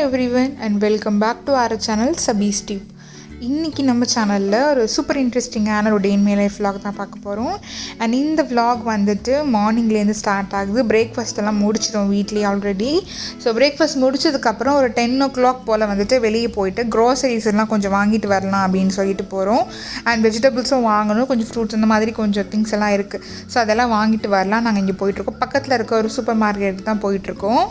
everyone and welcome back to our channel Sabby's Tube. இன்னைக்கு நம்ம சேனலில் ஒரு சூப்பர் இன்ட்ரெஸ்டிங்கான ஒரு டே இன் மை லைஃப் vlog தான் பார்க்க போகிறோம். அண்ட் இந்த vlog வந்துட்டு மார்னிங்லேருந்து ஸ்டார்ட் ஆகுது. பிரேக்ஃபாஸ்ட் எல்லாம் முடிச்சிடும் வீட்லேயே ஆல்ரெடி. ஸோ பிரேக்ஃபாஸ்ட் முடிச்சதுக்கப்புறம் ஒரு 10 o'clock போல் வந்துட்டு வெளியே போயிட்டு க்ரோசரிஸ் எல்லாம் கொஞ்சம் வாங்கிட்டு வரலாம் அப்படின்னு சொல்லிட்டு போகிறோம். அண்ட் வெஜிடபிள்ஸும் வாங்கணும், கொஞ்சம் ஃப்ரூட்ஸ் இந்த மாதிரி கொஞ்சம் திங்ஸ் எல்லாம் இருக்குது. ஸோ அதெல்லாம் வாங்கிட்டு வரலாம். நாங்கள் இங்கே போயிட்டுருக்கோம். பக்கத்தில் இருக்க ஒரு சூப்பர் மார்க்கெட் தான் போயிட்டுருக்கோம்.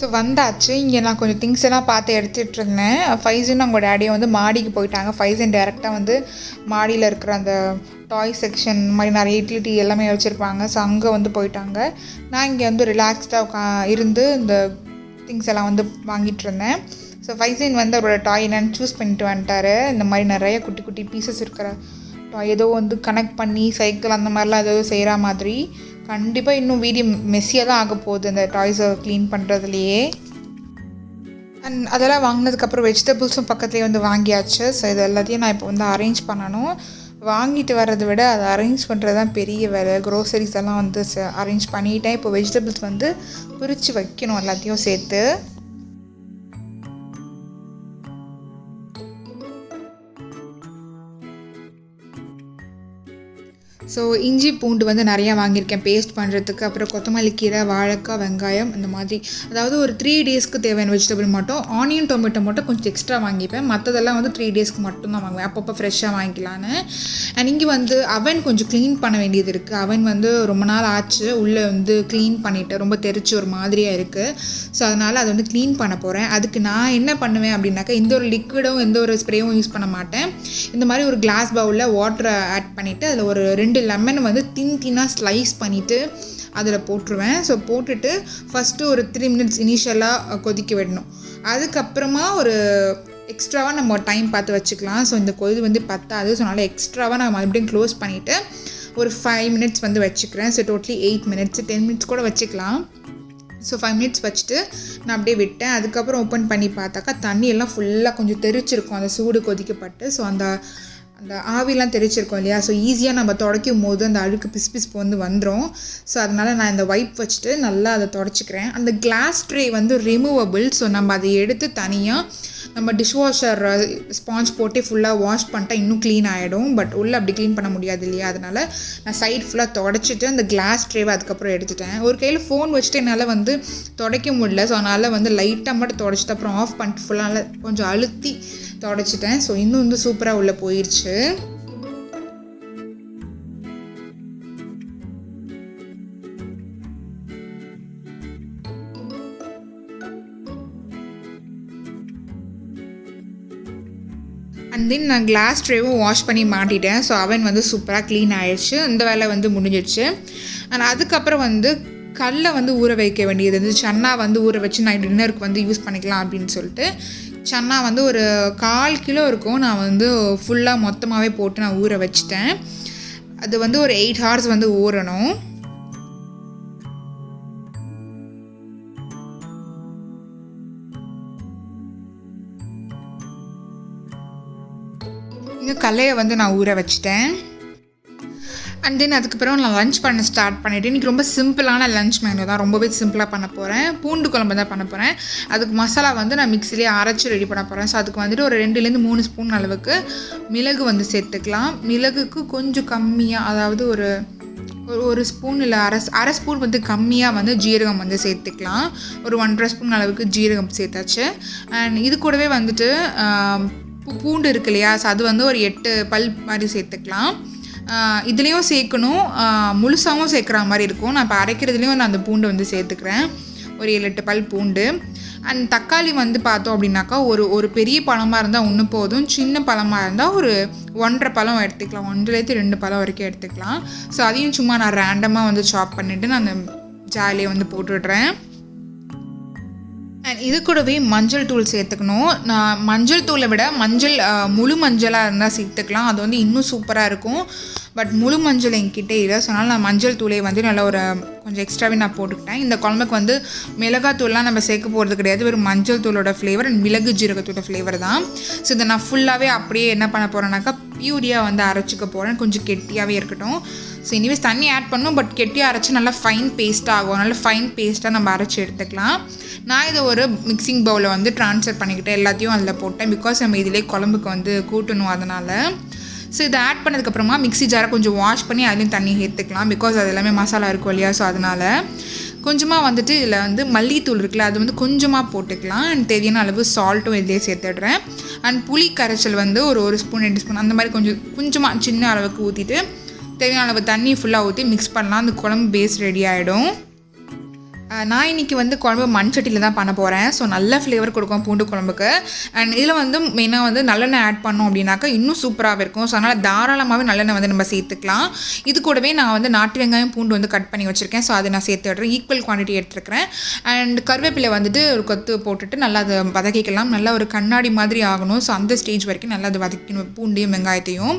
ஸோ வந்தாச்சு. இங்கே நான் கொஞ்சம் திங்ஸ் எல்லாம் பார்த்து எடுத்துகிட்டு இருந்தேன். ஃபைஸும் அவங்க டேடியை வந்து மாடிக்கு போயிட்டாங்க. ஃபைஸன் டேரெக்டாக வந்து மாடியில் இருக்கிற அந்த டாய் செக்ஷன் இந்த மாதிரி நிறைய யூட்டிலிட்டி எல்லாமே வச்சுருப்பாங்க. ஸோ அங்கே வந்து போயிட்டாங்க. நான் இங்கே வந்து ரிலாக்ஸ்டாக இருந்து இந்த திங்ஸ் எல்லாம் வந்து வாங்கிட்டு இருந்தேன். ஸோ ஃபைஸன் வந்து அவரோட டாய் என்னென்னு சூஸ் பண்ணிட்டு வந்துட்டார். இந்த மாதிரி நிறைய குட்டி குட்டி பீசஸ் இருக்கிற டாய், ஏதோ வந்து கனெக்ட் பண்ணி சைக்கிள் அந்த மாதிரிலாம் ஏதோ செய்கிற மாதிரி. கண்டிப்பாக இன்னும் வீடியோ மெஸ்ஸியாக தான் ஆக போகுது அந்த டாய்ஸை க்ளீன் பண்ணுறதுலையே. அண்ட் அதெல்லாம் வாங்கினதுக்கப்புறம் வெஜிடபிள்ஸும் பக்கத்துலேயே வந்து வாங்கியாச்சு. ஸோ இது எல்லாத்தையும் நான் இப்போ வந்து அரேஞ்ச் பண்ணணும். வாங்கிட்டு வர்றதை விட அதை அரேஞ்ச் பண்ணுறது தான் பெரிய வேலை. க்ரோசரிஸ் எல்லாம் வந்து அரேஞ்ச் பண்ணிட்டேன். இப்போ வெஜிடபிள்ஸ் வந்து பிரித்து வைக்கணும் எல்லாத்தையும் சேர்த்து. ஸோ இஞ்சி பூண்டு வந்து நிறையா வாங்கியிருக்கேன் பேஸ்ட் பண்ணுறதுக்கு. அப்புறம் கொத்தமல்லி கீரை, வாழைக்காய், வெங்காயம் இந்த மாதிரி, அதாவது ஒரு 3 daysக்கு தேவையான வெஜிடபிள் மட்டும். ஆனியன் டொமேட்டோ மட்டும் கொஞ்சம் எக்ஸ்ட்ரா வாங்கிப்பேன். மற்றதெல்லாம் வந்து 3 daysக்கு மட்டும் தான் வாங்குவேன், அப்பப்போ ஃப்ரெஷ்ஷாக வாங்கிக்கலான்னு. அண்ட் இங்கே வந்து அவன் கொஞ்சம் க்ளீன் பண்ண வேண்டியது இருக்குது. அவன் வந்து ரொம்ப நாள் ஆச்சு, உள்ளே வந்து க்ளீன் பண்ணிவிட்டு ரொம்ப தெரிச்சு ஒரு மாதிரியாக இருக்குது. ஸோ அதனால் அதை வந்து க்ளீன் பண்ண போகிறேன். அதுக்கு நான் என்ன பண்ணுவேன் அப்படின்னாக்கா, எந்த ஒரு லிக்விடும் எந்த ஒரு ஸ்ப்ரேவும் யூஸ் பண்ண மாட்டேன். இந்த மாதிரி ஒரு கிளாஸ் பவுலில் வாட்டரை ஆட் பண்ணிவிட்டு அதில் ஒரு 2 லெமன் வந்து தின்னாக ஸ்லைஸ் பண்ணிவிட்டு அதில் போட்டுருவேன். ஸோ போட்டுட்டு ஃபஸ்ட்டு ஒரு 3 minutes இனிஷியலாக கொதிக்க விடணும். அதுக்கப்புறமா ஒரு எக்ஸ்ட்ராவாக நம்ம டைம் பார்த்து வச்சுக்கலாம். ஸோ இந்த கொதி வந்து பத்தாது. ஸோ அதனால் எக்ஸ்ட்ராவாக நான் மறுபடியும் க்ளோஸ் பண்ணிவிட்டு ஒரு 5 minutes வந்து வச்சுக்கிறேன். ஸோ டோட்டலி 8 minutes, 10 minutes கூட வச்சுக்கலாம். ஸோ 5 minutes வச்சுட்டு நான் அப்படியே விட்டேன். அதுக்கப்புறம் ஓப்பன் பண்ணி பார்த்தாக்கா தண்ணியெல்லாம் ஃபுல்லாக கொஞ்சம் தெரிச்சிருக்கும், அந்த சூடு கொதிக்கப்பட்டு. ஸோ அந்த ஆவிலாம் தெரிச்சிருக்கோம் இல்லையா. ஸோ ஈஸியாக நம்ம துடைக்கும் போது அந்த அழுக்கு பிசுப்பு வந்து வந்துடும். ஸோ அதனால் நான் இந்த வைப் வச்சுட்டு நல்லா அதை துடைச்சிக்கிறேன். அந்த கிளாஸ் ட்ரே வந்து ரிமூவபிள். ஸோ நம்ம அதை எடுத்து தனியாக நம்ம டிஷ்வாஷர் ஸ்பாஞ்ச் போட்டு ஃபுல்லாக வாஷ் பண்ணிட்டா இன்னும் க்ளீன் ஆகிடும். பட் உள்ளே அப்படி க்ளீன் பண்ண முடியாது இல்லையா. அதனால் நான் சைட் ஃபுல்லாக துடைச்சிட்டு அந்த கிளாஸ் ட்ரேவை அதுக்கப்புறம் எடுத்துட்டேன். ஒரு கையில் ஃபோன் வச்சுட்டு என்னால் வந்து துடைக்க முடியல. ஸோ அதனால் வந்து லைட்டாக மட்டும் துடைச்சிட்டு அப்புறம் ஆஃப் பண்ணிட்டு ஃபுல்லாக கொஞ்சம் அழுத்தி துடைச்சிட்டேன். ஸோ இன்னும் வந்து சூப்பராக உள்ளே போயிடுச்சு. அண்ட் தென் நான் கிளாஸ் ட்ரேவும் வாஷ் பண்ணி மாட்டிட்டேன். ஸோ அவன் வந்து சூப்பராக க்ளீன் ஆகிடுச்சு. இந்த வேலை வந்து முடிஞ்சிடுச்சு. அண்ட் அதுக்கப்புறம் வந்து கடலை வந்து ஊற வைக்க வேண்டியது வந்து சன்னா வந்து ஊற வச்சு நான் டின்னருக்கு வந்து யூஸ் பண்ணிக்கலாம் அப்படின்னு சொல்லிட்டு சன்னா வந்து ஒரு 1/4 கிலோ இருக்கும். நான் வந்து ஃபுல்லாக மொத்தமாகவே போட்டு நான் ஊற வச்சுட்டேன். அது வந்து ஒரு 8 hours வந்து ஊறணும். இங்கே கடலையை வந்து நான் ஊற வச்சுட்டேன். அண்ட் தென் அதுக்கப்புறம் நான் லன்ச் பண்ண ஸ்டார்ட் பண்ணிவிட்டு இன்றைக்கி ரொம்ப சிம்பிளான லன்ச் மெனு தான், ரொம்பவே சிம்பிளாக பண்ண போகிறேன். பூண்டு குழம்பு தான் பண்ண போகிறேன். அதுக்கு மசாலா வந்து நான் மிக்ஸிலே அரைச்சி ரெடி பண்ண போகிறேன். ஸோ அதுக்கு வந்துட்டு ஒரு 2-3 ஸ்பூன் அளவுக்கு மிளகு வந்து சேர்த்துக்கலாம். மிளகுக்கு கொஞ்சம் கம்மியாக, அதாவது ஒரு ஸ்பூன் இல்லை அரை ஸ்பூன் வந்து கம்மியாக வந்து ஜீரகம் வந்து சேர்த்துக்கலாம். ஒரு 1.5 ஸ்பூன் அளவுக்கு ஜீரகம் சேர்த்தாச்சு. அண்ட் இது கூடவே வந்துட்டு பூண்டு இருக்கு இல்லையா. ஸோ அது வந்து ஒரு 8 பல் மாதிரி சேர்த்துக்கலாம். இதுலேயும் சேர்க்கணும், முழுசாகவும் சேர்க்குற மாதிரி இருக்கும். நான் இப்போ அரைக்கிறதுலேயும் நான் அந்த பூண்டை வந்து சேர்த்துக்கிறேன், ஒரு 7-8 பல் பூண்டு. அண்ட் தக்காளி வந்து பார்த்தோம் அப்படின்னாக்கா ஒரு பெரிய பழமாக இருந்தால் ஒன்று போதும், சின்ன பழமாக இருந்தால் ஒரு 1.5 பழம் எடுத்துக்கலாம், 1-2 பழம் வரைக்கும் எடுத்துக்கலாம். ஸோ அதையும் சும்மா நான் ரேண்டமாக வந்து சாப் பண்ணிவிட்டு நான் அந்த ஜாலியை வந்து போட்டுடுறேன். அண்ட் இது கூடவே மஞ்சள் தூள் சேர்த்துக்கணும். நான் மஞ்சள் தூளை விட முழு மஞ்சளாக இருந்தால் சேர்த்துக்கலாம், அது வந்து இன்னும் சூப்பராக இருக்கும். பட் முழு மஞ்சள் என்கிட்ட இல்லை, ஸோ அதனால் நான் மஞ்சள் தூளை வந்து நல்லா கொஞ்சம் எக்ஸ்ட்ராவே நான் போட்டுக்கிட்டேன். இந்த குழம்புக்கு வந்து மிளகாத்தூள்லாம் நம்ம சேர்க்க போகிறது கிடையாது, வெறும் மஞ்சள் தூளோட ஃப்ளேவர் அண்ட் மிளகு ஜீரகத்தோட ஃப்ளேவர் தான். ஸோ இதை நான் ஃபுல்லாகவே அப்படியே என்ன பண்ண போகிறேன்னாக்கா பியூரியாக வந்து அரைச்சிக்க போகிறேன், கொஞ்சம் கெட்டியாகவே இருக்கட்டும். ஸோ இனிவேஸ் தண்ணி ஆட் பண்ணணும், பட் கெட்டியாக அரைச்சி நல்லா ஃபைன் பேஸ்ட்டாக ஆகும், நல்லா ஃபைன் பேஸ்ட்டாக நம்ம அரைச்சி எடுத்துக்கலாம். நான் இதை ஒரு மிக்சிங் பவுலில் வந்து ட்ரான்ஸ்ஃபர் பண்ணிக்கிட்டேன், எல்லாத்தையும் அதில் போட்டேன். பிகாஸ் நம்ம இதிலே குழம்புக்கு வந்து கூட்டணும் அதனால். ஸோ இதை ஆட் பண்ணதுக்கப்புறமா மிக்ஸி ஜாரை கொஞ்சம் வாஷ் பண்ணி அதுலேயும் தண்ணி சேர்த்துக்கலாம், பிகாஸ் அது எல்லாமே மசாலா இருக்கும் இல்லையா. ஸோ அதனால் கொஞ்சமாக வந்துட்டு இதில் வந்து மல்லித்தூள் இருக்குல்ல, அது வந்து கொஞ்சமாக போட்டுக்கலாம். அண்ட் தேவையான அளவு சால்ட்டும் இதிலே சேர்த்துடுறேன். அண்ட் புளி கரைச்சல் வந்து ஒரு ஸ்பூன் 2 ஸ்பூன் அந்த மாதிரி கொஞ்சமாக சின்ன அளவுக்கு ஊற்றிட்டு தேவையான அளவு தண்ணி ஃபுல்லாக ஊற்றி மிக்ஸ் பண்ணலாம். அந்த குழம்பு பேஸ் ரெடி ஆகிடும். நான் இன்றைக்கி வந்து குழம்பு மண் சட்டியில் தான் பண்ண போகிறேன். ஸோ நல்ல ஃப்ளேவர் கொடுக்கும் பூண்டு குழம்புக்கு. அண்ட் இதில் வந்து மெயினாக வந்து நல்லெண்ணெய் ஆட் பண்ணோம் அப்படின்னாக்கா இன்னும் சூப்பராகவே இருக்கும். ஸோ அதனால் தாராளமாகவே நல்லெண்ணெய் வந்து நம்ம சேர்த்துக்கலாம். இது கூடவே நான் வந்து நாட்டு வெங்காயம் பூண்டு வந்து கட் பண்ணி வச்சுருக்கேன், ஸோ அதை நான் சேர்த்து விட்றேன். ஈக்குவல் குவான்டிட்டி எடுத்துருக்கிறேன். அண்ட் கருவேப்பிலை வந்துட்டு ஒரு கொத்து போட்டுட்டு நல்லா அதை வதக்கிக்கலாம். நல்லா ஒரு கண்ணாடி மாதிரி ஆகணும். ஸோ அந்த ஸ்டேஜ் வரைக்கும் நல்லா அதை வதக்கணும், பூண்டையும் வெங்காயத்தையும்.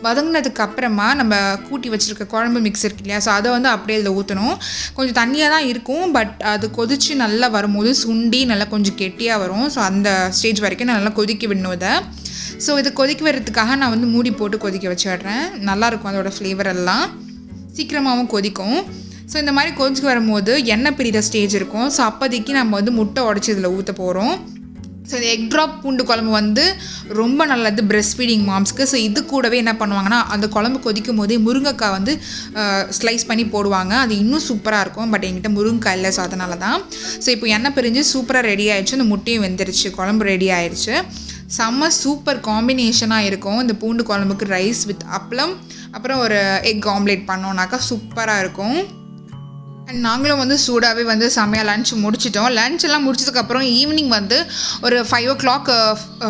வதங்கினதுக்கு அப்புறமா நம்ம கூட்டி வச்சுருக்க குழம்பு மிக்ஸ் இருக்கு இல்லையா, ஸோ அதை வந்து அப்படியே இதில் ஊற்றணும். கொஞ்சம் தண்ணியாக தான் இருக்கும், பட் அது கொதித்து நல்லா வரும்போது சுண்டி நல்லா கொஞ்சம் கெட்டியாக வரும். ஸோ அந்த ஸ்டேஜ் வரைக்கும் நான் நல்லா கொதிக்க விடணும் இதை. ஸோ இது கொதிக்க வரதுக்காக நான் வந்து மூடி போட்டு கொதிக்க வச்சிடுறேன். நல்லாயிருக்கும், அதோடய ஃப்ளேவர் எல்லாம் சீக்கிரமாகவும் கொதிக்கும். ஸோ இந்த மாதிரி கொதிச்சு வரும்போது எண்ணெய் பிரிகிற ஸ்டேஜ் இருக்கும். ஸோ அப்போதைக்கு நம்ம வந்து முட்டை உடச்சி இதில் ஊற்ற போகிறோம். ஸோ இந்த எக் ட்ராப் பூண்டு குழம்பு வந்து ரொம்ப நல்லது பிரெஸ்ட் ஃபீடிங் மாம்ஸ்க்கு. ஸோ இது கூடவே என்ன பண்ணுவாங்கன்னா அந்த குழம்பு கொதிக்கும் போதே முருங்கைக்காய் வந்து ஸ்லைஸ் பண்ணி போடுவாங்க, அது இன்னும் சூப்பராக இருக்கும். பட் என்கிட்ட முருங்கைக்காய் இல்லை, ஸோ அதனால தான். ஸோ இப்போ எண்ணெய் பிரிஞ்சு சூப்பராக ரெடி ஆகிடுச்சு, இந்த முட்டையும் வெந்துருச்சு, குழம்பு ரெடி ஆகிடுச்சு. செம்ம சூப்பர் காம்பினேஷனாக இருக்கும் இந்த பூண்டு குழம்புக்கு. ரைஸ் வித் அப்பளம் அப்புறம் ஒரு எக் ஆம்லேட் பண்ணோன்னாக்கா சூப்பராக இருக்கும். அண்ட் நாங்களும் வந்து சூடாகவே வந்து செம்மையாக லன்ச் முடிச்சிட்டோம். லன்ச்செல்லாம் முடிச்சதுக்கப்புறம் ஈவினிங் வந்து ஒரு 5 o'clock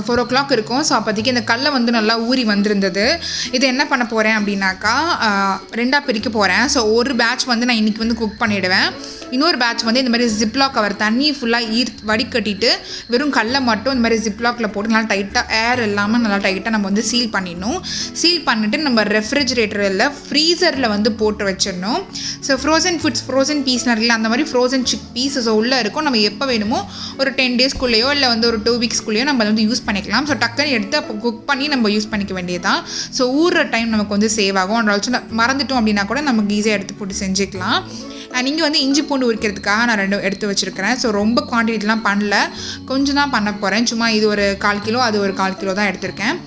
4 o'clock இருக்கும். ஸோ அப்போதைக்கு இந்த கடலை வந்து நல்லா ஊறி வந்திருந்தது. இது என்ன பண்ண போகிறேன் அப்படின்னாக்கா 2ஆக பிரிக்க போகிறேன். ஸோ ஒரு பேட்ச் வந்து நான் இன்றைக்கி வந்து குக் பண்ணிவிடுவேன், இன்னொரு பேட்ச் வந்து இந்த மாதிரி ஜிப்லாக் கவர் தண்ணி ஃபுல்லாக வடிகட்டிட்டு வெறும் கடலை மட்டும் இந்த மாதிரி ஜிப்லாக்கில் போட்டு நல்லா டைட்டாக ஏர் இல்லாமல் நல்லா டைட்டாக நம்ம வந்து சீல் பண்ணிடணும். சீல் பண்ணிவிட்டு நம்ம ரெஃப்ரிஜிரேட்டரில் ஃப்ரீசரில் வந்து போட்டு வச்சிடணும். ஸோ ஃப்ரோசன் பீஸ் நிறைய அந்த மாதிரி ஃப்ரோசன் சிக் பீஸஸ் உள்ளே இருக்கும். நம்ம எப்போ வேணுமோ ஒரு 10 daysக்குள்ளேயோ இல்லை வந்து ஒரு 2 weeksக்குள்ளேயோ நம்ம வந்து யூஸ் பண்ணிக்கலாம். ஸோ டக்குன்னு எடுத்து அப்போ குக் பண்ணி நம்ம யூஸ் பண்ணிக்க வேண்டியதான். ஸோ ஊறுற டைம் நமக்கு வந்து சேவ் ஆகும். அண்ட் ஆல்சோ மறந்துட்டோம் அப்படின்னா கூட நமக்கு ஈஸியாக எடுத்து போட்டு செஞ்சுக்கலாம். நீங்கள் வந்து இஞ்சி பூண்டு உரிக்கிறதுக்காக நான் 2 எடுத்து வச்சுருக்கிறேன். ஸோ ரொம்ப குவான்டிட்டிலாம் பண்ணல, கொஞ்சம் தான் பண்ண போகிறேன். சும்மா இது ஒரு 1/4 கிலோ, அது ஒரு 1/4 கிலோ தான் எடுத்திருக்கேன்.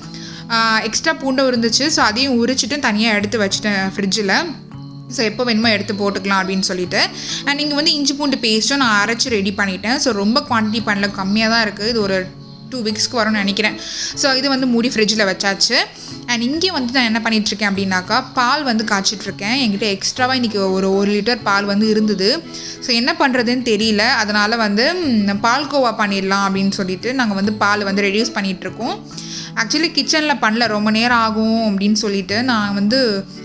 எக்ஸ்ட்ரா பூண்டும் இருந்துச்சு, ஸோ அதையும் உரிச்சிட்டு தனியாக எடுத்து வச்சுட்டேன் ஃப்ரிட்ஜில். ஸோ எப்போ வேணுமோ எடுத்து போட்டுக்கலாம் அப்படின்னு சொல்லிட்டு. அண்ட் இங்கே வந்து இஞ்சி பூண்டு பேஸ்ட்டும் நான் அரைச்சி ரெடி பண்ணிட்டேன். ஸோ ரொம்ப குவான்டிட்டி பண்ணல, கம்மியாக தான் இருக்குது. இது ஒரு 2 weeksக்கு வரும்னு நினைக்கிறேன். ஸோ இது வந்து மூடி ஃப்ரிட்ஜில் வச்சாச்சு. அண்ட் இங்கே வந்து நான் என்ன பண்ணிகிட்ருக்கேன் அப்படின்னாக்கா பால் வந்து காய்ச்சிட்ருக்கேன். என்கிட்ட எக்ஸ்ட்ராவாக இன்றைக்கி ஒரு 1 லிட்டர் பால் வந்து இருந்தது. ஸோ என்ன பண்ணுறதுன்னு தெரியல, அதனால் வந்து பால்கோவா பண்ணிடலாம் அப்படின்னு சொல்லிட்டு நாங்கள் வந்து பால் வந்து ரெடியூஸ் பண்ணிகிட்ருக்கோம். ஆக்சுவலி கிச்சனில் பண்ணல, ரொம்ப நேரம் ஆகும் அப்படின்னு சொல்லிட்டு நான் வந்து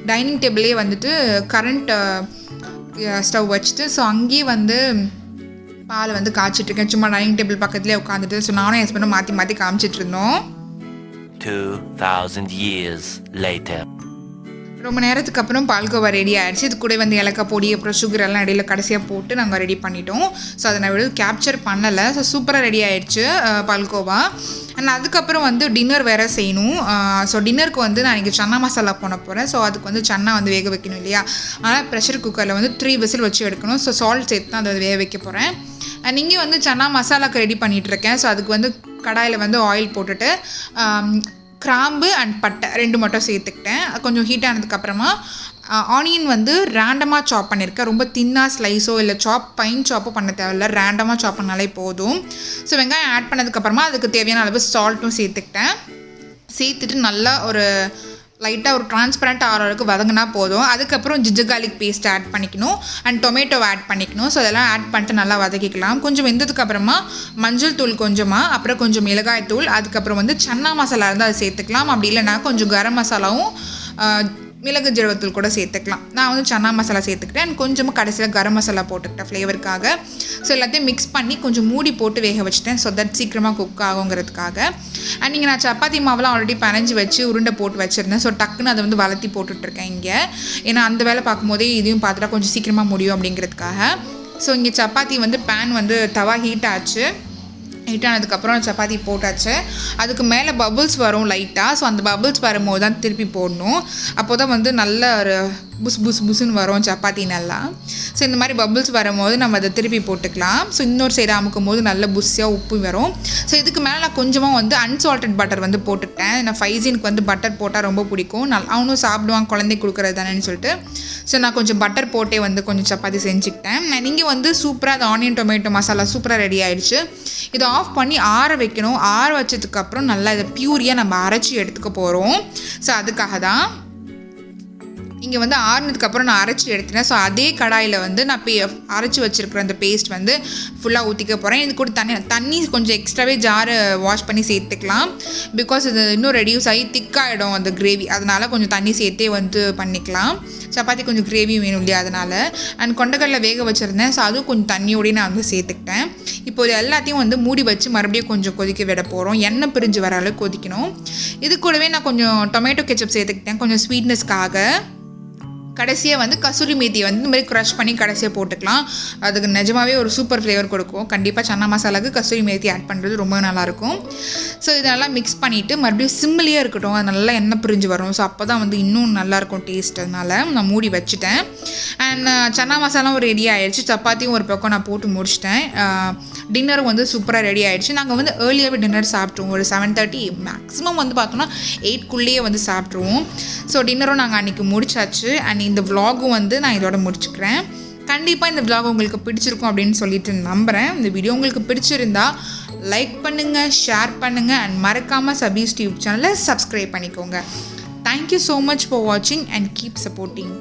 டைனிங் டேபிளே வந்துட்டு கரண்ட் ஸ்டவ் வச்சுட்டு ஸோ அங்கேயே வந்து பால் வந்து காய்ச்சிட்ருக்கேன். சும்மா டைனிங் டேபிள் பக்கத்துலேயே உட்காந்துட்டு. ஸோ நானும் என் ஹஸ்பண்டும் மாற்றி காமிச்சிட்டு இருந்தோம். 2000 years later. ரொம்ப நேரத்துக்கு அப்புறம் பால்கோவா ரெடி ஆகிடுச்சு. இது கூட வந்து ஏலக்காய் பொடி அப்புறம் சுகர் எல்லாம் இடையில கடைசியாக போட்டு நாங்கள் ரெடி பண்ணிட்டோம். ஸோ அதை நான் கேப்சர் பண்ணலை. ஸோ சூப்பராக ரெடி ஆகிடுச்சு பால்கோவா. அண்ட் அதுக்கப்புறம் வந்து டின்னர் வேறு செய்யணும். ஸோ டின்னருக்கு வந்து நான் இன்றைக்கி சன்னா மசாலா பண்ண போகிறேன். ஸோ அதுக்கு வந்து சன்னா வந்து வேக வைக்கணும் இல்லையா, ஆனால் ப்ரெஷர் குக்கரில் வந்து 3 whistle வச்சு எடுக்கணும். ஸோ சால்ட் சேர்த்து தான் அதை வேக வைக்க போகிறேன். அண்ட் இங்கே வந்து சன்னா மசாலாவுக்கு ரெடி பண்ணிகிட்ருக்கேன். ஸோ அதுக்கு வந்து கடாயில் வந்து ஆயில் போட்டுட்டு கிராம்பு அண்ட் பட்டை 2 மட்டும் சேர்த்துக்கிட்டேன். கொஞ்சம் ஹீட் ஆனதுக்கப்புறமா ஆனியன் வந்து ரேண்டமாக சாப் பண்ணியிருக்கேன். ரொம்ப தின்னாக ஸ்லைஸோ இல்லை பைன் சாப்போ பண்ண தேவையில்ல, ரேண்டமாக சாப் பண்ணாலே போதும். ஸோ வெங்காயம் ஆட் பண்ணதுக்கப்புறமா அதுக்கு தேவையான அளவு சால்ட்டும் சேர்த்துட்டு நல்லா ஒரு லைட்டாக ஒரு டிரான்ஸ்பரண்ட் ஆகிற அளவுக்கு வதங்கினா போதும். அதுக்கப்புறம் ஜிஞ்சர் கார்லிக் பேஸ்ட் ஆட் பண்ணிக்கணும் அண்ட் டொமேட்டோவை ஆட் பண்ணிக்கணும். ஸோ அதெல்லாம் ஆட் பண்ணிட்டு நல்லா வதக்கிக்கலாம். கொஞ்சம் வெந்ததுக்கப்புறமா மஞ்சள் தூள் கொஞ்சமாக, அப்புறம் கொஞ்சம் மிளகாய் தூள், அதுக்கப்புறம் வந்து சன்னா மசாலா இருந்தால் அதை சேர்த்துக்கலாம். அப்படி இல்லைனா கொஞ்சம் கரம் மசாலாவும் மிளகு ஜீரகத்தூள் கூட சேர்த்துக்கலாம். நான் வந்து சன்னா மசாலா சேர்த்துக்கிட்டேன் அண்ட் கொஞ்சமாக கடைசியில் கரம் மசாலா போட்டுக்கிட்டேன் ஃப்ளேவருக்காக. ஸோ எல்லாத்தையும் மிக்ஸ் பண்ணி கொஞ்சம் மூடி போட்டு வேக வச்சுட்டேன். ஸோ தட் சீக்கிரமாக குக் ஆகுங்கிறதுக்காக. அண்ட் இங்கே நான் சப்பாத்தி மாவுலாம் ஆல்ரெடி பனைஞ்சி வச்சு உருண்டை போட்டு வச்சுருந்தேன். ஸோ டக்குன்னு அதை வந்து வளர்த்தி போட்டுட்ருக்கேன் இங்கே. ஏன்னா அந்த வேலை பார்க்கும்போதே இதையும் பார்த்துட்டா கொஞ்சம் சீக்கிரமாக முடியும் அப்படிங்கிறதுக்காக. ஸோ இங்கே சப்பாத்தி வந்து பேன் வந்து தவா ஹீட் ஆச்சு. ஹீட் ஆனதுக்கப்புறம் சப்பாத்தி போட்டாச்சு. அதுக்கு மேலே பபுள்ஸ் வரும் லைட்டாக. ஸோ அந்த பபுள்ஸ் வரும்போது தான் திருப்பி போடணும். அப்போ தான் வந்து நல்ல ஒரு புஸ்ன்னு வரும் சப்பாத்தி நல்லா. ஸோ இந்த மாதிரி பபுள்ஸ் வரும்போது நம்ம அதை திருப்பி போட்டுக்கலாம். ஸோ இன்னொரு சைடு அமுக்கும் போது நல்ல புஸ்ஸியாக உப்பு வரும். ஸோ இதுக்கு மேலே நான் கொஞ்சமாக வந்து அன்சால்டட் பட்டர் வந்து போட்டுக்கிட்டேன். நான் ஃபைசினுக்கு வந்து பட்டர் போட்டால் ரொம்ப பிடிக்கும். அவனும் சாப்பிடுவான், குழந்தைக்கு கொடுக்குறது தானேன்னு சொல்லிட்டு. ஸோ நான் கொஞ்சம் பட்டர் போட்டே வந்து கொஞ்சம் சப்பாத்தி செஞ்சுக்கிட்டேன். நான் இங்கே வந்து சூப்பராக அது ஆனியன் டொமேட்டோ மசாலா சூப்பராக ரெடி ஆகிடுச்சு. இதை ஆஃப் பண்ணி ஆற வைக்கணும். ஆற வச்சதுக்கப்புறம் நல்லா இதை பியூரியாக நம்ம அரைச்சி எடுத்துக்க போகிறோம். ஸோ அதுக்காக தான் இங்கே வந்து ஆறுனதுக்கப்புறம் நான் அரைச்சி எடுத்துட்டேன். ஸோ அதே கடாயில் வந்து நான் அரைச்சி வச்சுருக்கிற அந்த பேஸ்ட் வந்து ஃபுல்லாக ஊற்றிக்க போகிறேன். இது கூட தண்ணி கொஞ்சம் எக்ஸ்ட்ராவே ஜாரை வாஷ் பண்ணி சேர்த்துக்கலாம். பிகாஸ் இது இன்னும் ரெடியூஸ் ஆகி திக்காகிடும் அந்த கிரேவி. அதனால் கொஞ்சம் தண்ணி சேர்த்தே வந்து பண்ணிக்கலாம். சப்பாத்தி கொஞ்சம் கிரேவி வேணும் இல்லையா, அதனால். அண்ட் கொண்டக்கடலை வேக வச்சுருந்தேன். ஸோ அதுவும் கொஞ்சம் தண்ணியோடய நான் வந்து சேர்த்துக்கிட்டேன். இப்போ இது எல்லாத்தையும் வந்து மூடி வச்சு மறுபடியும் கொஞ்சம் கொதிக்க விட போகிறோம். எண்ணெய் பிரிஞ்சு வர அளவுக்கு கொதிக்கணும். இது கூடவே நான் கொஞ்சம் டொமேட்டோ கெச்சப் சேர்த்துக்கிட்டேன் கொஞ்சம் ஸ்வீட்னஸ்க்காக. கடைசியாக வந்து கசூரி மேத்தியை வந்து இந்த மாதிரி க்ரஷ் பண்ணி கடைசியாக போட்டுக்கலாம். அதுக்கு நிஜமாகவே ஒரு சூப்பர் ஃப்ளேவர் கொடுக்கும். கண்டிப்பாக சன்னா மசாலாவுக்கு கசூரி மேத்தி ஆட் பண்ணுறது ரொம்ப நல்லாயிருக்கும். ஸோ இதெல்லாம் மிக்ஸ் பண்ணிவிட்டு மறுபடியும் சிம்மிலேயே இருக்கட்டும். அது நல்லா எண்ணெய் பிரிஞ்சு வரும். ஸோ அப்போ தான் வந்து இன்னும் நல்லாயிருக்கும் டேஸ்ட். அதனால் நான் மூடி வச்சுட்டேன். அண்ட் சன்னா மசாலாவும் ரெடி ஆகிடுச்சு. சப்பாத்தியும் ஒரு பக்கம் நான் போட்டு முடிச்சிட்டேன். டின்னரும் வந்து சூப்பராக ரெடி ஆகிடுச்சு. நாங்கள் வந்து ஏர்லியாகவே டின்னர் சாப்பிட்ருவோம். ஒரு 7:30 மேக்ஸிமம் வந்து பார்த்தோன்னா 8க்குள்ளேயே வந்து சாப்பிட்ருவோம். ஸோ டின்னரும் நாங்கள் அன்றைக்கி முடிச்சாச்சு. அண்ட் இந்த vlog-ம் வந்து நான் இதோட முடிச்சுக்கிறேன். கண்டிப்பாக இந்த vlog உங்களுக்கு பிடிச்சிருக்கும் அப்படின்னு சொல்லிட்டு நம்புகிறேன். இந்த வீடியோ உங்களுக்கு பிடிச்சிருந்தா லைக் பண்ணுங்கள், ஷேர் பண்ணுங்கள் அண்ட் மறக்காமல் சபீஸ் டியூப் சேனலை சப்ஸ்கிரைப் பண்ணிக்கோங்க. தேங்க்யூ ஸோ மச் ஃபார் வாட்சிங் அண்ட் கீப் சப்போர்ட்டிங்.